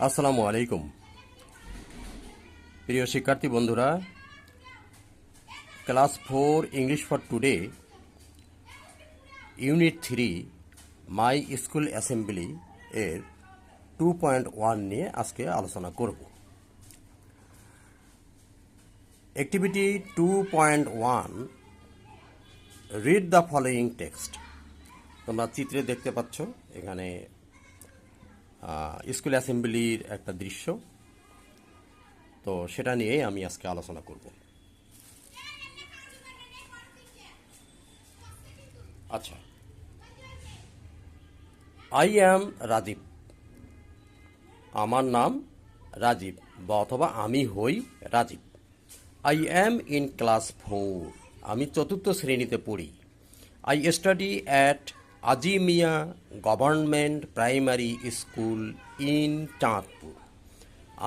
আসসালামু আলাইকুম প্রিয় শিক্ষার্থী বন্ধুরা, class 4 English for today unit 3 my school assembly এর 2.1 নিয়ে আজকে আলোচনা করব। Activity 2.1, read the following text. তোমরা চিত্রে দেখতে পাচ্ছ এখানে স্কুল অ্যাসেম্বলির একটা দৃশ্য, তো সেটা নিয়েই আমি আজকে আলোচনা করব। আচ্ছা, আই অ্যাম রাজীব। আমার নাম রাজীব বা অথবা আমি হই Rajib. I am in class 4। আমি চতুর্থ শ্রেণীতে পড়ি। I study at Azimia government primary school in Chandpur.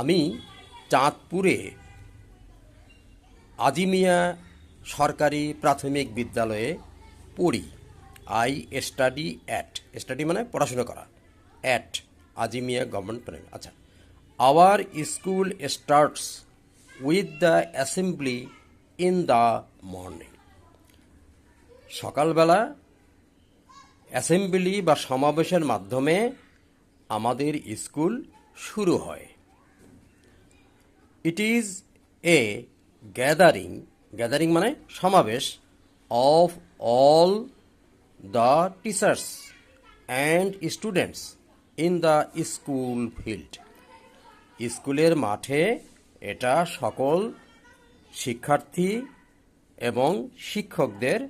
আমি চাঁদপুরে আজিমিয়া সরকারি প্রাথমিক বিদ্যালয়ে পড়ি। আই স্টাডি অ্যাট, স্টাডি মানে পড়াশোনা করা, অ্যাট আজিমিয়া গভর্নমেন্ট প্রাইমারি। আচ্ছা, our school starts with the assembly in the morning. সকালবেলা অ্যাসেম্বলি বা সমাবেশের মাধ্যমে আমাদের স্কুল শুরু হয়। It is a gathering, gathering মানে সমাবেশ, of all the teachers and students in the school field. স্কুলের মাঠে এটা সকল শিক্ষার্থী এবং শিক্ষকদের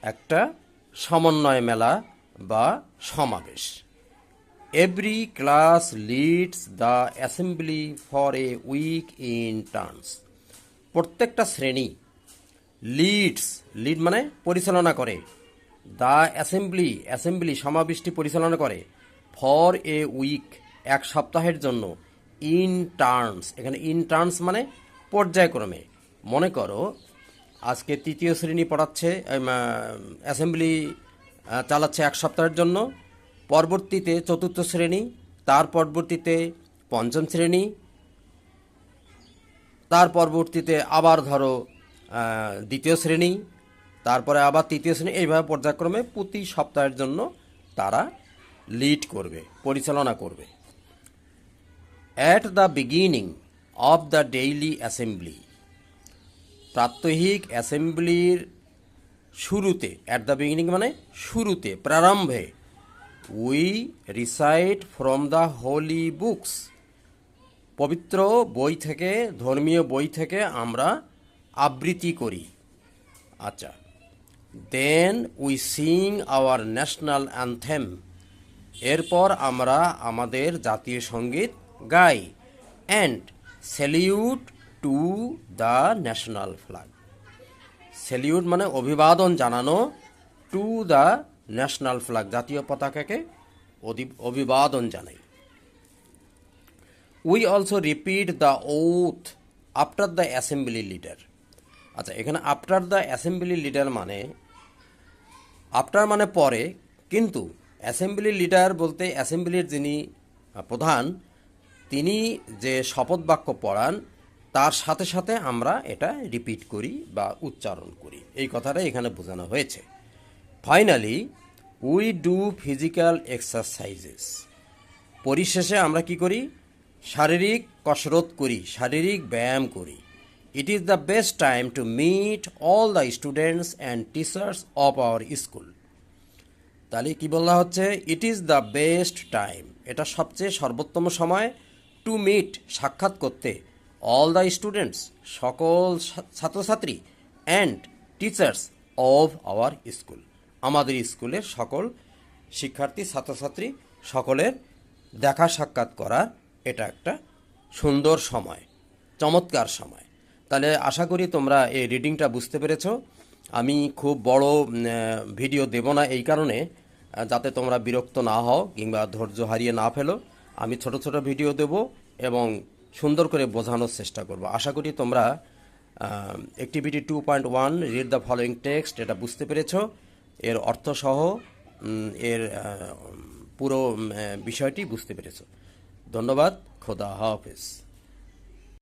একটা সমন্বয় মেলা বা সমাবেশ। Every class leads the assembly for a week in turns. প্রত্যেকটা শ্রেণী লিডস, লিড মানে পরিচালনা করে, দ্য অ্যাসেম্বলি, অ্যাসেম্বলি সমাবেশটি পরিচালনা করে, ফর এ উইক এক সপ্তাহের জন্য, ইন টার্নস, এখানে ইন টার্নস মানে পর্যায়ক্রমে। মনে করো আজকে তৃতীয় শ্রেণী পড়াচ্ছে, অ্যাসেম্বলি চালাচ্ছে এক সপ্তাহের জন্য, পরবর্তীতে চতুর্থ শ্রেণী, তার পরবর্তীতে পঞ্চম শ্রেণী, তার পরবর্তীতে আবার ধরো দ্বিতীয় শ্রেণী, তারপরে আবার তৃতীয় শ্রেণী, এইভাবে পর্যায়ক্রমে প্রতি সপ্তাহের জন্য তারা লিড করবে, পরিচালনা করবে। At the beginning of the daily assembly, প্রাত্যহিক অ্যাসেম্বলির শুরুতে, অ্যাট দ্য বিগিনিং মানে শুরুতে, প্রারম্ভে, we recite from the holy books, পবিত্র বই থেকে, ধর্মীয় বই থেকে আমরা আবৃত্তি করি। আচ্ছা, then we sing our national anthem, এরপর আমরা আমাদের জাতীয় সঙ্গীত গাই। And salute to the national flag, salute মানে অভিবাদন জানানো, টু দ্য ন্যাশনাল ফ্ল্যাগ জাতীয় পতাকাকে অভিবাদন জানাই। We also repeat the oath after the assembly leader. আচ্ছা, এখানে আফটার দ্য অ্যাসেম্বলি লিডার মানে, আফটার মানে পরে, কিন্তু অ্যাসেম্বলি লিডার বলতে অ্যাসেম্বলির যিনি প্রধান, তিনি যে শপথ বাক্য পড়ান তার সাথে সাথে আমরা এটা রিপিট করি বা উচ্চারণ করি, এই কথাটা এখানে বোঝানো হয়েছে। Finally we do physical exercises, পরিশেষে আমরা কি করি? শারীরিক কসরত করি, শারীরিক ব্যায়াম করি। It is the best time to meet all the students and teachers of our school. তাহলে কি বলা হচ্ছে? It is the best time, এটা সবচেয়ে সর্বোত্তম সময়, টু মিট সাক্ষাৎ করতে, অল দ্য স্টুডেন্টস সকল ছাত্রছাত্রী, and teachers of our school আমাদের স্কুলের সকল শিক্ষার্থী ছাত্রছাত্রী সকলের দেখা সাক্ষাৎ করার এটা একটা সুন্দর সময়, চমৎকার সময়। তাহলে আশা করি তোমরা এই রিডিংটা বুঝতে পেরেছো। আমি খুব বড় ভিডিও দেব না এই কারণে, যাতে তোমরা বিরক্ত না হও কিংবা ধৈর্য হারিয়ে না ফেলো। আমি ছোট ছোট ভিডিও দেব এবং সুন্দর করে বোঝানোর চেষ্টা করব। আশা করি তোমরা activity 2.1 read the following text এটা বুঝতে পেরেছো, এর অর্থসহ এর পুরো বিষয়টি বুঝতে পেরেছো। ধন্যবাদ। খোদা হাফেজ।